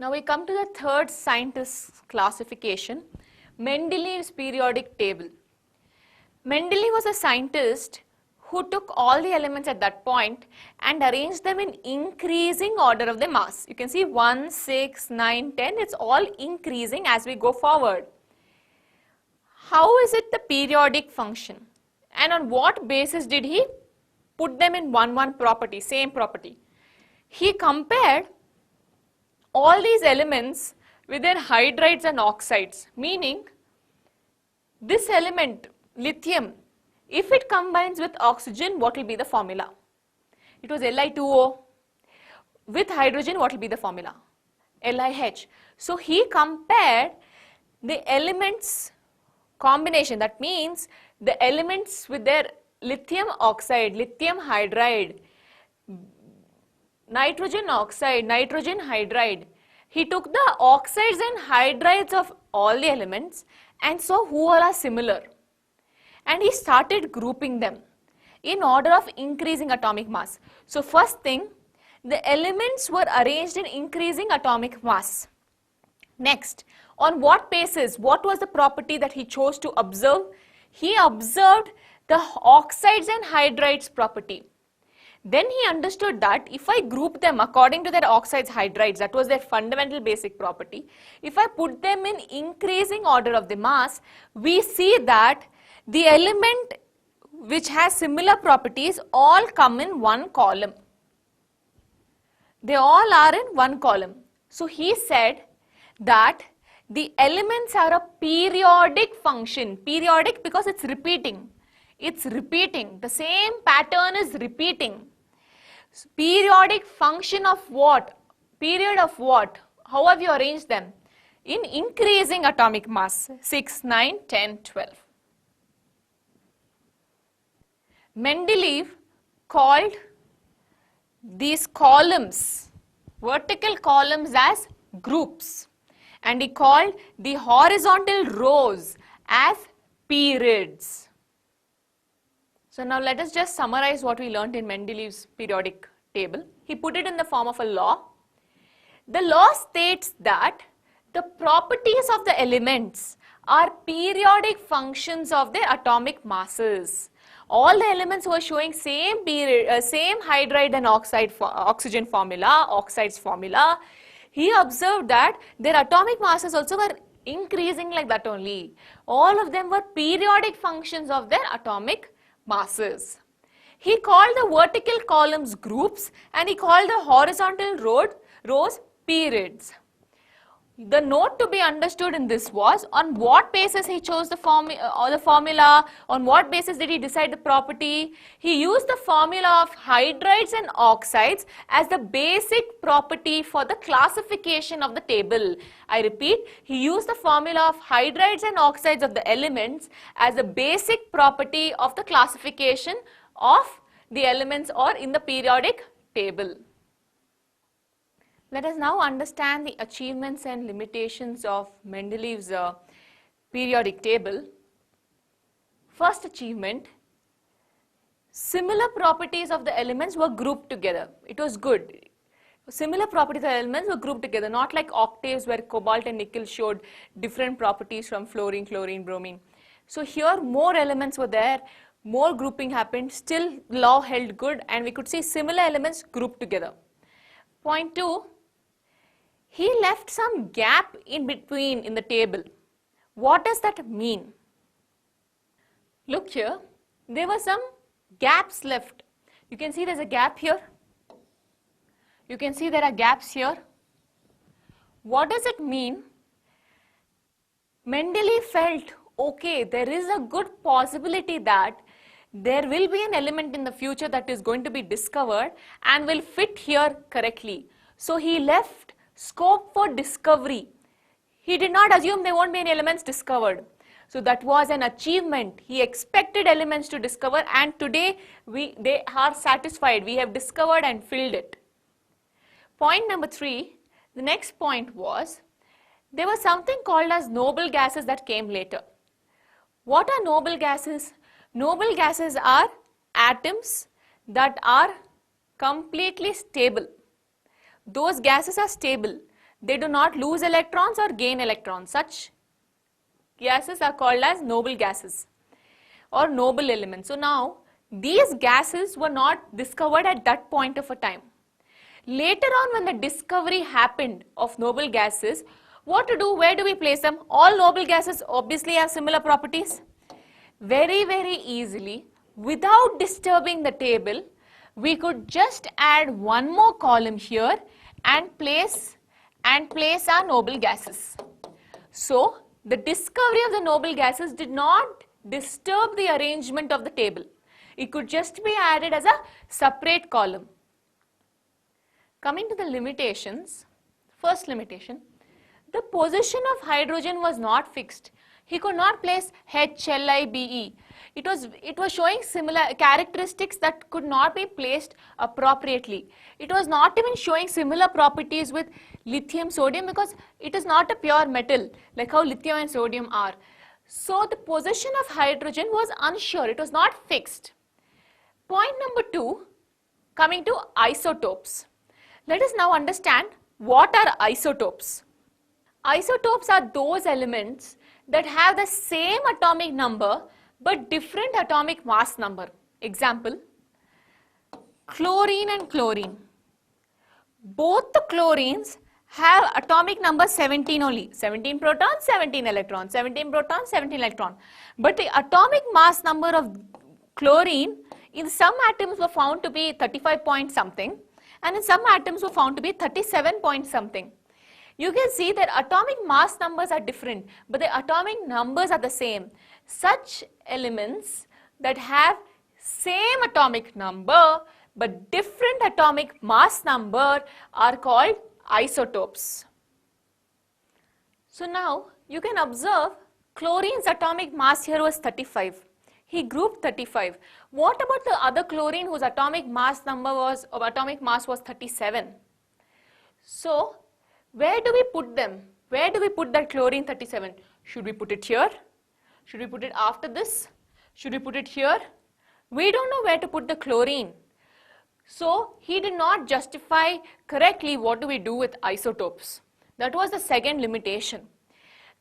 Now we come to the third scientist's classification, Mendeleev's periodic table. Mendeleev was a scientist who took all the elements at that point and arranged them in increasing order of the mass. You can see 1, 6, 9, 10, it's all increasing as we go forward. How is it the periodic function? And on what basis did he put them in one property, same property? He compared all these elements with their hydrides and oxides, meaning this element, lithium, if it combines with oxygen, what will be the formula? It was Li2O. With hydrogen, what will be the formula? LiH. So he compared the elements combination, that means the elements with their lithium oxide, lithium hydride, nitrogen oxide, nitrogen hydride. He took the oxides and hydrides of all the elements and saw who all are similar. And he started grouping them in order of increasing atomic mass. So first thing, the elements were arranged in increasing atomic mass. Next, on what basis? What was the property that he chose to observe? He observed the oxides and hydrides property. Then he understood that if I group them according to their oxides, hydrides, that was their fundamental basic property, if I put them in increasing order of the mass, we see that the element which has similar properties all come in one column. They all are in one column. So he said that the elements are a periodic function. Periodic because it's repeating. It's repeating. The same pattern is repeating. Periodic function of what? Period of what? How have you arranged them? In increasing atomic mass. 6, 9, 10, 12. Mendeleev called these columns, vertical columns, as groups, and he called the horizontal rows as periods. So now let us just summarize what we learnt in Mendeleev's periodic table. He put it in the form of a law. The law states that the properties of the elements are periodic functions of their atomic masses. All the elements were showing same hydride and oxygen formula, oxides formula. He observed that their atomic masses also were increasing like that only. All of them were periodic functions of their atomic masses. He called the vertical columns groups and he called the horizontal rows periods. The note to be understood in this was on what basis he chose the formula, on what basis did he decide the property. He used the formula of hydrides and oxides as the basic property for the classification of the table. I repeat, he used the formula of hydrides and oxides of the elements as the basic property of the classification of the elements or in the periodic table. Let us now understand the achievements and limitations of Mendeleev's periodic table. First achievement, similar properties of the elements were grouped together. It was good. Similar properties of the elements were grouped together, not like octaves where cobalt and nickel showed different properties from fluorine, chlorine, bromine. So here more elements were there, more grouping happened, still law held good, and we could see similar elements grouped together. Point 2. He left some gap in between in the table. What does that mean? Look here, there were some gaps left. You can see there's a gap here. You can see there are gaps here. What does it mean? Mendeleev felt, okay, there is a good possibility that there will be an element in the future that is going to be discovered and will fit here correctly. So he left scope for discovery. He did not assume there won't be any elements discovered. So that was an achievement. He expected elements to discover, and today they are satisfied. We have discovered and filled it. Point number 3, the next point was, there was something called as noble gases that came later. What are noble gases? Noble gases are atoms that are completely stable. Those gases are stable. They do not lose electrons or gain electrons. Such gases are called as noble gases or noble elements. So now these gases were not discovered at that point of a time. Later on, when the discovery happened of noble gases, what to do? Where do we place them? All noble gases obviously have similar properties. Very, very easily, without disturbing the table, we could just add one more column here and place our noble gases. So the discovery of the noble gases did not disturb the arrangement of the table. It could just be added as a separate column. Coming to the limitations, first limitation, the position of hydrogen was not fixed. He could not place HLIBE. It was showing similar characteristics that could not be placed appropriately. It was not even showing similar properties with lithium, sodium, because it is not a pure metal like how lithium and sodium are. So the position of hydrogen was unsure. It was not fixed. Point number 2, coming to isotopes. Let us now understand what are isotopes. Isotopes are those elements that have the same atomic number but different atomic mass number. Example, chlorine and chlorine. Both the chlorines have atomic number 17 only. 17 protons, 17 electrons, 17 protons, 17 electrons. But the atomic mass number of chlorine in some atoms were found to be 35 point something, and in some atoms were found to be 37 point something. You can see that atomic mass numbers are different, but the atomic numbers are the same. Such elements that have same atomic number but different atomic mass number are called isotopes. So now you can observe chlorine's atomic mass here was 35. He grouped 35. What about the other chlorine whose atomic mass was 37? So where do we put them? Where do we put that chlorine 37? Should we put it here? Should we put it after this? Should we put it here? We don't know where to put the chlorine. So he did not justify correctly what do we do with isotopes. That was the second limitation.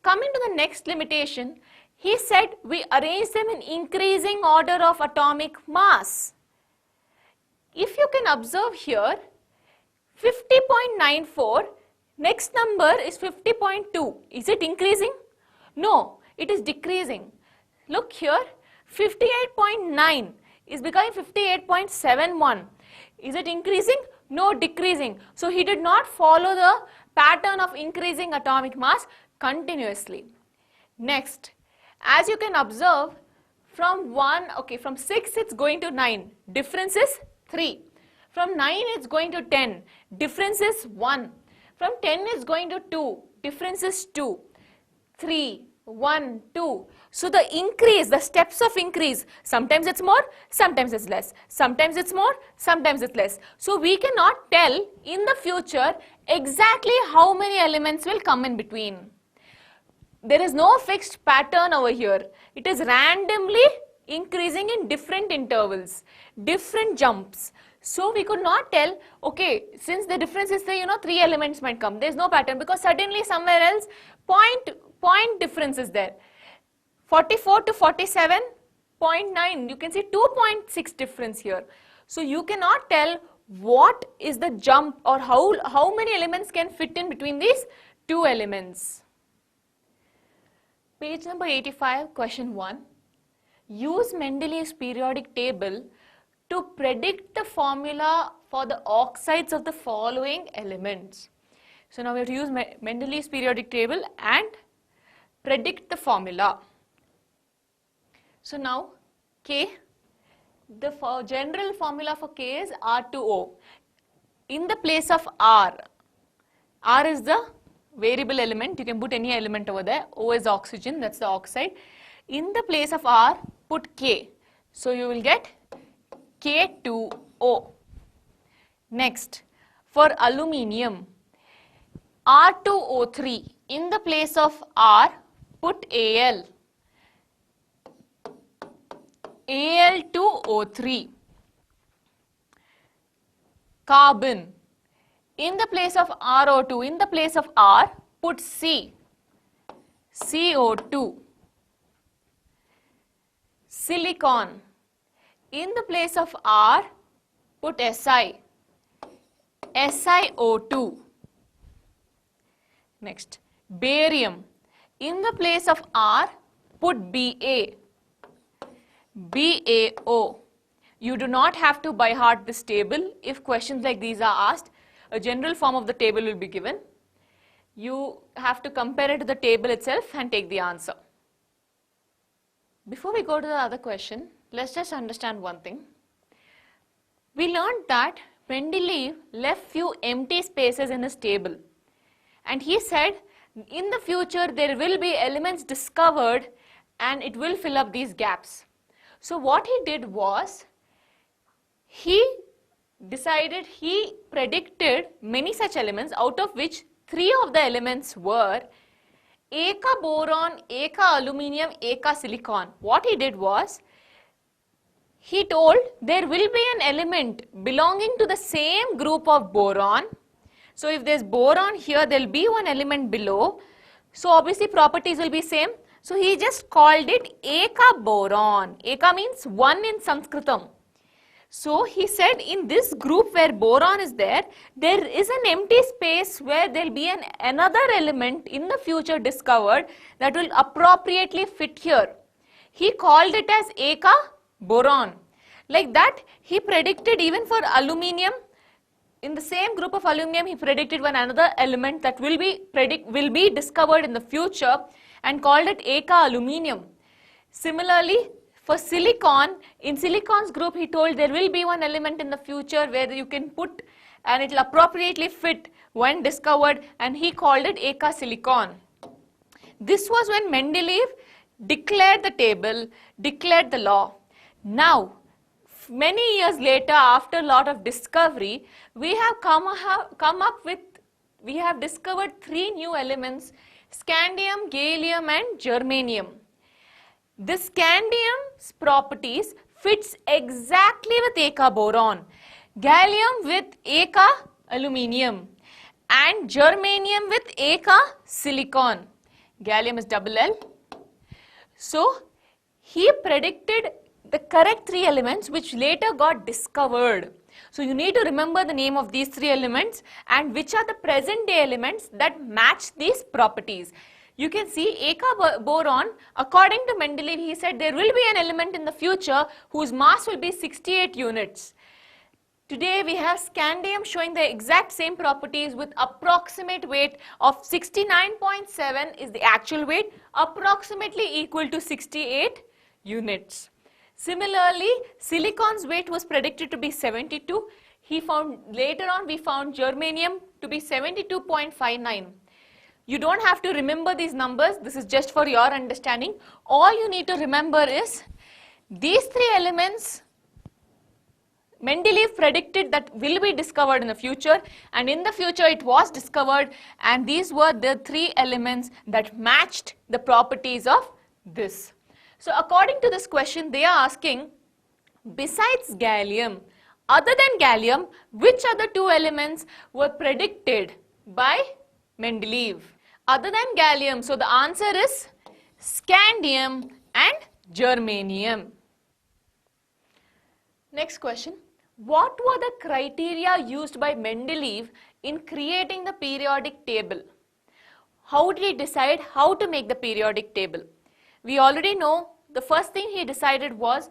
Coming to the next limitation, he said we arrange them in increasing order of atomic mass. If you can observe here, 50.94, next number is 50.2. Is it increasing? No, it is decreasing. Look here, 58.9 is becoming 58.71. Is it increasing? No, decreasing. So he did not follow the pattern of increasing atomic mass continuously. Next, as you can observe, from 6 it's going to 9, difference is 3. From 9 it's going to 10, difference is 1. From 10 it's going to 2, difference is 2, 3, 1, 2. So the increase, the steps of increase, sometimes it's more, sometimes it's less. Sometimes it's more, sometimes it's less. So we cannot tell in the future exactly how many elements will come in between. There is no fixed pattern over here. It is randomly increasing in different intervals, different jumps. So we could not tell, okay, since the difference is the, 3 elements might come. There is no pattern because suddenly somewhere else point difference is there. 44 to 47.9, you can see 2.6 difference here. So you cannot tell what is the jump or how many elements can fit in between these 2 elements. Page number 85, question 1. Use Mendeleev's periodic table to predict the formula for the oxides of the following elements. So now we have to use Mendeleev's periodic table and predict the formula. So now K, the general formula for K is R2O. In the place of R is the variable element, you can put any element over there. O is oxygen, that's the oxide. In the place of R, put K. So you will get K2O. Next, for aluminium, R2O3. In the place of R, put Al. Al2O3. Carbon. In the place of RO2, in the place of R, put C, CO2. Silicon, in the place of R, put Si, SiO2. Next, barium, in the place of R, put Ba, BaO. You do not have to by heart this table. If questions like these are asked, a general form of the table will be given. You have to compare it to the table itself and take the answer. Before we go to the other question, let's just understand one thing. We learned that Mendeleev left few empty spaces in his table. And he said, in the future there will be elements discovered and it will fill up these gaps. So what he did was, he predicted many such elements, out of which 3 of the elements were Eka boron, Eka aluminium, Eka silicon. What he did was, he told there will be an element belonging to the same group of boron. So if there's boron here, there will be one element below. So obviously properties will be same. So he just called it Eka boron. Eka means one in Sanskritam. So he said in this group where boron is there is an empty space where there will be another element in the future discovered that will appropriately fit here. He called it as Eka boron. Like that, he predicted even for aluminium. In the same group of aluminium, he predicted one another element that will be discovered in the future and called it Eka aluminium. Similarly, for silicon, in silicon's group, he told there will be one element in the future where you can put and it will appropriately fit when discovered, and he called it Eka silicon. This was when Mendeleev declared the table, declared the law. Now, many years later, after a lot of discovery, we have discovered 3 new elements: scandium, gallium and germanium. The scandium's properties fits exactly with Eka boron, gallium with Eka aluminium and germanium with Eka silicon. Gallium is double L. So he predicted the correct 3 elements which later got discovered. So you need to remember the name of these 3 elements and which are the present day elements that match these properties. You can see Eka boron, according to Mendeleev, he said there will be an element in the future whose mass will be 68 units. Today we have scandium showing the exact same properties with approximate weight of 69.7 is the actual weight, approximately equal to 68 units. Similarly, silicon's weight was predicted to be 72. Later on we found germanium to be 72.59. You don't have to remember these numbers. This is just for your understanding. All you need to remember is these 3 elements Mendeleev predicted that will be discovered in the future, and in the future it was discovered, and these were the 3 elements that matched the properties of this. So according to this question, they are asking, besides gallium, other than gallium, which other 2 elements were predicted by Mendeleev? Other than gallium, so the answer is scandium and germanium. Next question. What were the criteria used by Mendeleev in creating the periodic table? How did he decide how to make the periodic table? We already know the first thing he decided was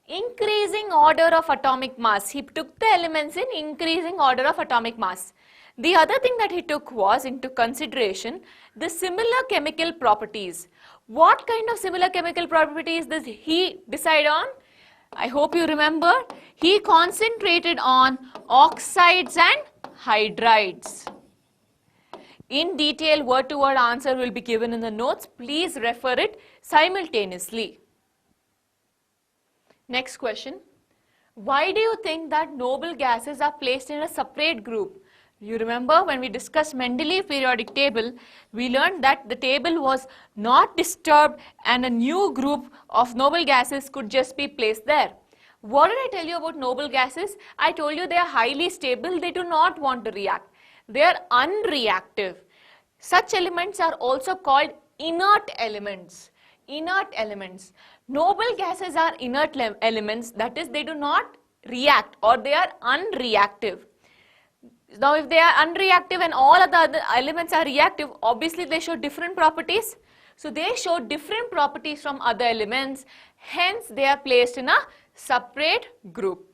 increasing order of atomic mass. He took the elements in increasing order of atomic mass. The other thing that he took was into consideration the similar chemical properties. What kind of similar chemical properties does he decide on? I hope you remember. He concentrated on oxides and hydrides. In detail, word-to-word answer will be given in the notes. Please refer it simultaneously. Next question. Why do you think that noble gases are placed in a separate group? You remember when we discussed Mendeleev periodic table, we learned that the table was not disturbed and a new group of noble gases could just be placed there. What did I tell you about noble gases? I told you they are highly stable, they do not want to react. They are unreactive. Such elements are also called inert elements. Inert elements. Noble gases are inert elements, that is, they do not react or they are unreactive. Now, if they are unreactive and all other elements are reactive, obviously they show different properties. So, they show different properties from other elements, hence they are placed in a separate group.